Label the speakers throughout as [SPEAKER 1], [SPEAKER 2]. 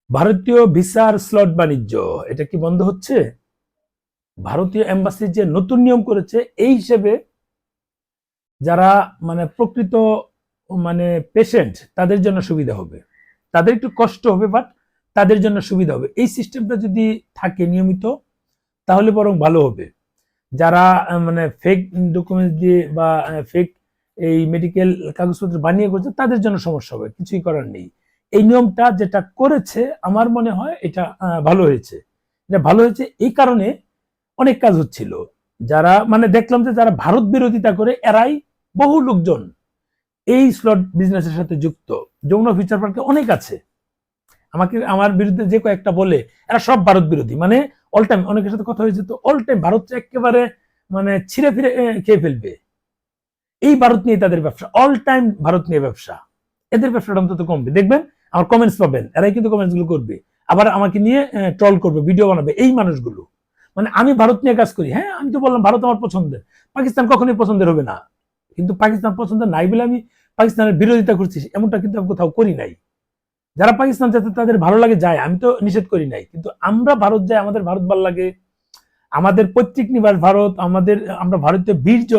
[SPEAKER 1] ভারতীয় ভিসার স্লট বাণিজ্য এটা কি বন্ধ হচ্ছে? ভারতীয় এম্বাসি যে নতুন নিয়ম করেছে এই হিসেবে যারা প্রকৃত পেশেন্ট তাদের জন্য সুবিধা হবে, তাদের একটু কষ্ট হবে বাট তাদের জন্য সুবিধা হবে। এই সিস্টেমটা যদি থাকে নিয়মিত তাহলে বরং ভালো হবে। যারা ফেক ডকুমেন্ট দিয়ে বা ফেক এই মেডিকেল কাগজপত্র বানিয়ে করছে তাদের জন্য সমস্যা হবে, কিছুই করার নেই। এই নিয়মটা যেটা করেছে আমার মনে হয় এটা ভালো হয়েছে। এটা ভালো হয়েছে এই কারণে অনেক কাজ হচ্ছিল, যারা দেখলাম যে যারা ভারত বিরোধিতা করে এরাই বহু লোকজন এই স্লট বিজনেসের সাথে যুক্ত। যমুনা ফিউচার পার্কে অনেক আছে, আমাকে আমার বিরুদ্ধে যে কয়েকটা বলে এরা সব ভারত বিরোধী, অল টাইম অনেকের সাথে কথা হয়েছে তো অল টাইম ভারত একেবারে ছিঁড়ে ফিরে খেয়ে ফেলবে। এই ভারত নিয়ে তাদের ব্যবসা, অল টাইম ভারত নিয়ে ব্যবসা। এদের ব্যবসাটা অন্তত কমবে, দেখবেন আমার কমেন্টস পাবেন, এরাই কিন্তু কমেন্টস গুলো করবে, আবার আমাকে নিয়ে ট্রল করবে, ভিডিও বানাবে। এই মানুষগুলো আমি ভারত নিয়ে কাজ করি, হ্যাঁ আমি তো বললাম ভারত আমার পছন্দের, পাকিস্তান কখনোই পছন্দের হবে না। কিন্তু পাকিস্তান পছন্দের নাই বলে আমি পাকিস্তানের বিরোধিতা করছি এমনটা কিন্তু আমি কোথাও করি নাই। যারা পাকিস্তান যাতে তাদের ভালো লাগে যায়, আমি তো নিষেধ করি নাই, কিন্তু আমরা ভারত যাই, আমাদের ভারত ভালো লাগে, আমাদের পৈতৃক নিবাস ভারত, আমরা ভারতীয় বীর্য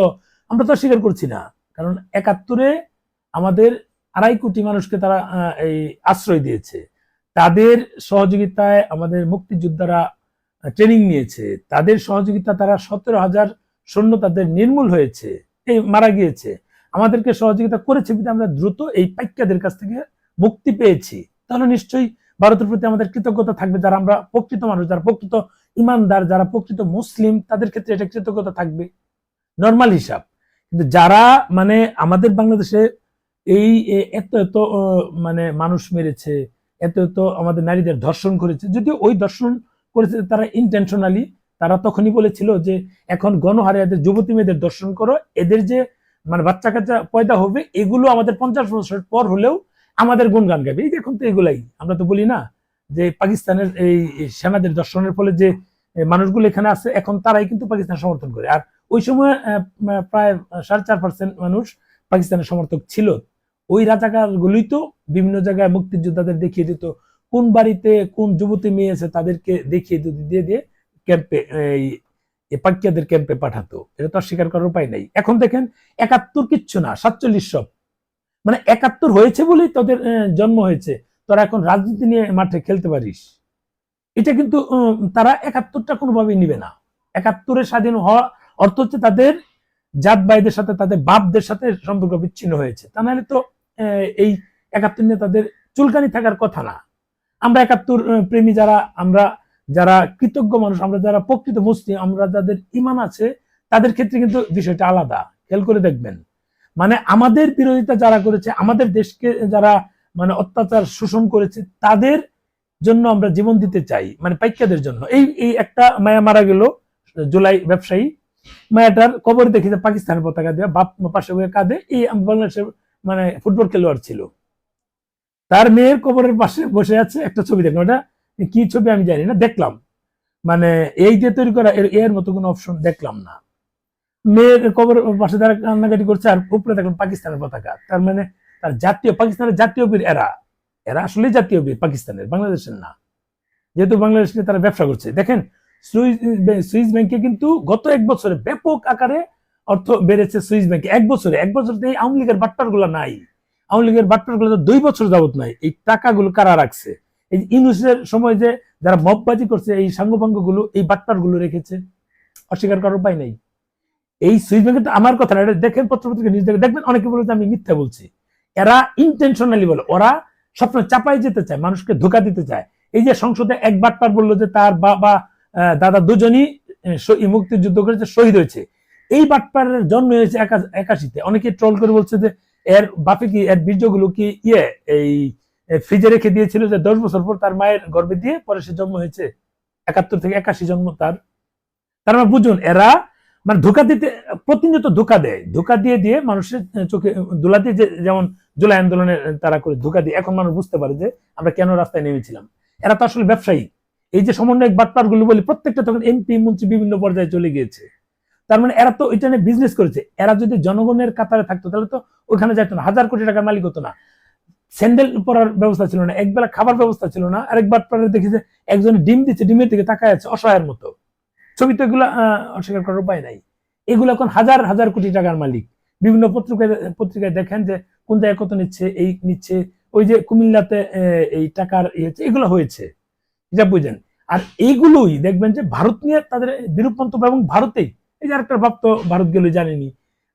[SPEAKER 1] আমরা তো স্বীকার করছি না। কারণ ৭১-এ আমাদের ২.৫ কোটি মানুষকে তারা এই আশ্রয় দিয়েছে, তাদের সহযোগিতায় আমাদের মুক্তিযোদ্ধারা ট্রেনিং নিয়েছে, তাদের সহযোগিতা তারা ১৭,০০০ সৈন্য তাদের নির্মূল হয়েছে, এই মারা গিয়েছে, আমাদেরকে সহযোগিতা করেছে, কিন্তু আমরা দ্রুত এই পাইক্যাদের কাছ থেকে মুক্তি পেয়েছি। তাহলে নিশ্চয়ই ভারতের প্রতি আমাদের কৃতজ্ঞতা থাকবে। যারা আমরা প্রকৃত মানুষ, যারা প্রকৃত ইমানদার, যারা প্রকৃত মুসলিম, তাদের ক্ষেত্রে এটা কৃতজ্ঞতা থাকবে, নর্মাল হিসাব। কিন্তু যারা আমাদের বাংলাদেশে এই এত এত মানুষ মেরেছে, এত এত আমাদের নারীদের ধর্ষণ করেছে, যদিও ওই ধর্ষণ করেছে তারা ইন্টেনশনালি, তারা তখনই বলেছিল যে এখন গণহারে এদের যুবতী মেয়েদের ধর্ষণ করো, এদের যে বাচ্চা কাচ্চা পয়দা হবে এগুলো আমাদের ৫০ বছর পর হলেও আমাদের গুণগান গাবে। এই দেখুন তো এগুলাই আমরা তো বলি না যে পাকিস্তানের এই সেনাদের ধর্ষণের ফলে যে মানুষগুলো এখানে আছে এখন তারাই কিন্তু পাকিস্তান সমর্থন করে। আর ওই সময় প্রায় ৪.৫% মানুষ পাকিস্তানের সমর্থক ছিল। ওই রাজাকারগুলোই তো বিভিন্ন জায়গায় মুক্তিযোদ্ধাদের দেখিয়ে দিত, কোন বাড়িতে কোন যুবতী মেয়ে আছে তাদেরকে দেখিয়ে দিয়ে দিয়ে ক্যাম্পে এই পাকিয়াদের ক্যাম্পে পাঠাতো। এটা তো অস্বীকার করার উপায় নাই। এখন দেখেন ৭১ কিচ্ছু না, ৪৭ সব ৭১ হয়েছে বলেই তাদের জন্ম হয়েছে, তোরা এখন রাজনীতি নিয়ে মাঠে খেলতে পারিস। এটা কিন্তু তারা ৭১টা কোনোভাবেই নিবে না। ৭১-এর স্বাধীন হওয়া অর্থ হচ্ছে তাদের জাত ভাইদের সাথে, তাদের বাপদের সাথে সম্পর্ক বিচ্ছিন্ন হয়েছে। তা নাহলে তো এই ৭১ নিয়ে তাদের চুলকানি থাকার কথা না। আমরা ৭১ প্রেমী যারা, আমরা যারা কৃতজ্ঞ মানুষ, আমরা যারা প্রকৃত মুসলিম, আমরা যাদের ইমান আছে, তাদের ক্ষেত্রে কিন্তু বিষয়টা আলাদা। খেয়াল করে দেখবেন, আমাদের বিরোধিতা যারা করেছে, আমাদের দেশকে যারা অত্যাচার শোষণ করেছে, তাদের জন্য আমরা জীবন দিতে চাই, পাইক্যাদের জন্য। এই একটা মায়া মারা গেল, জুলাই ব্যবসায়ী মায়াটার কবর দেখি যে পাকিস্তানের পতাকা দেওয়া, বাপ পাশে কাঁদে। এই বাংলাদেশের ফুটবল খেলোয়াড় ছিল, তার মেয়ের কবরের পাশে বসে আছে, একটা ছবি দেখলাম, এটা কি ছবি আমি জানি না, দেখলাম এই যে তৈরি করা এর মতো কোনো অপশন দেখলাম না। মেয়ের কবরের পাশে তারা কান্নাকাটি করছে আর উপরে দেখলাম পাকিস্তানের পতাকা। তার তার জাতীয়, পাকিস্তানের জাতীয় বীর এরা, এরা আসলে জাতীয় বীর পাকিস্তানের, বাংলাদেশের না। যেহেতু বাংলাদেশ নিয়ে তারা ব্যবসা করছে। দেখেন সুইস ব্যাংকে কিন্তু গত ১ বছরে ব্যাপক আকারে অর্থ বেড়েছে সুইস ব্যাংকে। ১ বছরে আওয়ামী লীগের বাট্টার গুলো নাই, আওয়ামী লীগের বাট্টার গুলো ২ বছর যাবত নাই। এই টাকাগুলো কারা রাখছে? এই ইউনূসের সময় যে যারা মববাজি করছে, এই সাঙ্গপাঙ্গ গুলো এই বাট্টার গুলো রেখেছে, অস্বীকার করার উপায় নেই। এই সুইস ব্যাংকে তো আমার কথা না, এটা দেখেন পত্রপত্রিকা নিউজ দেখবেন, অনেকে বলে যে আমি মিথ্যা বলছি। এরা ইন্টেনশনালি বলে, ওরা সবসময় চাপাই যেতে চায়, মানুষকে ধোকা দিতে চায়। এই যে সংসদে এক বাটপার বললো যে তার বাবা দাদা দুজনই মুক্তিযুদ্ধ করেছে, শহীদ হয়েছে। এই বাটপারের জন্ম হয়েছে ৮১-তে। অনেকে ট্রল করে বলছে যে এর বাপে কি, এর বীর্যগুলো কি এই ফ্রিজে রেখে দিয়েছিল যে ১০ বছর পর তার মায়ের গর্ভে দিয়ে পরে সে জন্ম হয়েছে। ৭১ থেকে ৮১ জন্ম তার। তার বুঝুন এরা ধোকা দিতে প্রতিনিয়ত ধোকা দেয়, ধোকা দিয়ে দিয়ে মানুষের চোখে দোলা দিয়ে, যেমন জুলাই আন্দোলনে তারা করে ধোকা দিয়ে এখন মানুষ বুঝতে পারে যে আমরা কেন রাস্তায় নেমেছিলাম। এরা তো আসলে ব্যবসায়ী। এই যে সমন্বয়ক বাটপার গুলো বলি, প্রত্যেকটা তখন এমপি মন্ত্রী বিভিন্ন পর্যায়ে চলে গিয়েছে। তার এরা তো এটা নিয়ে বিজনেস করেছে। এরা যদি জনগণের কাতারে থাকতো তাহলে তো ওইখানে যাইতো না, ১,০০০ কোটি টাকার মালিক হতো না। স্যান্ডেল পরার ব্যবস্থা ছিল না, একবেলা খাবার ব্যবস্থা ছিল না, আরেকবার পরে দেখি যে একজন ডিম দিচ্ছে, ডিমের দিকে তাকায় আছে অসহায়ের মতো। ছবি তো এগুলা অস্বীকার করার উপায় নাই। এগুলো এখন হাজার হাজার কোটি টাকার মালিক। বিভিন্ন পত্রিকায় দেখেন যে কোন জায়গায় কত নিচ্ছে, এই নিচ্ছে, ওই যে কুমিল্লাতে এই টাকার এগুলো হয়েছে, এটা বুঝেন। আর এইগুলোই দেখবেন যে ভারত নিয়ে তাদের বিরূপ মন্তব্য, এবং ভারতেই এই যে আরেকটা ভাব তো ভারত গেলে জানেনি,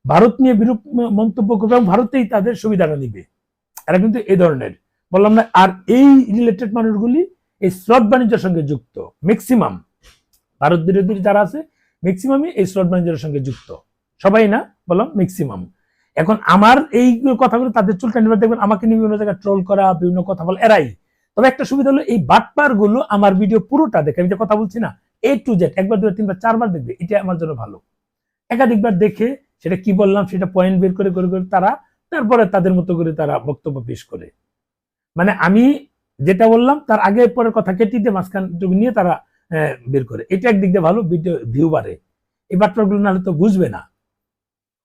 [SPEAKER 1] ভারত নিয়ে বিরূপ মন্তব্য করবে এবং ভারতেই তাদের সুবিধাটা নিবে। এরা কিন্তু এই ধরনের, বললাম না। আর এই রিলেটেড মানুষগুলি এই স্লট বাণিজ্যের সঙ্গে যুক্ত, ম্যাক্সিমাম ভারত বিরোধী যারা আছে ম্যাক্সিমামই এই স্লট বাণিজ্যের সঙ্গে যুক্ত, সবাই না, বললাম ম্যাক্সিমাম। এখন আমার এই কথাগুলো তাদের চুলকানি, দেখবেন আমাকে নিয়ে বিভিন্ন জায়গায় ট্রোল করা, বিভিন্ন কথা বল, এরাই। তবে একটা সুবিধা হলো এই বাটপার গুলো আমার ভিডিও পুরোটা দেখে, আমি যে কথা বলছি না A to Z, একবার দুবার তিনবার চারবার দেখবে, এটা আমার জন্য ভালো। একাধিকবার দেখে সেটা কি বললাম সেটা পয়েন্ট বের করে করে তারা তারপরে তাদের মতো করে তারা বক্তব্য পেশ করে। মানে আমি যেটা বললাম তার আগে পরের কথা কেটে দিয়ে মাঝখান নিয়ে তারা বের করে, এটা একদিক দিয়ে ভালো, ভিডিও ভিউ বাড়ে। এই বাটপারগুলো নাহলে তো বুঝবে না,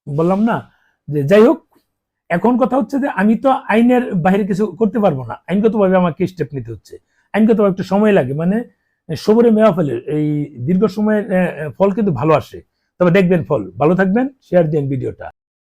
[SPEAKER 1] বললাম না। যে যাই হোক, এখন কথা হচ্ছে যে আমি তো আইনের বাইরে কিছু করতে পারবো না, আইনগতভাবে আমাকে স্টেপ নিতে হচ্ছে। আইনগতভাবে একটু সময় লাগে, মানে সবরে মেওয়া ফলের এই দীর্ঘ সময়ের ফল কিন্তু ভালো আসে। তবে দেখবেন ফল, ভালো থাকবেন, শেয়ার দেন ভিডিওটা।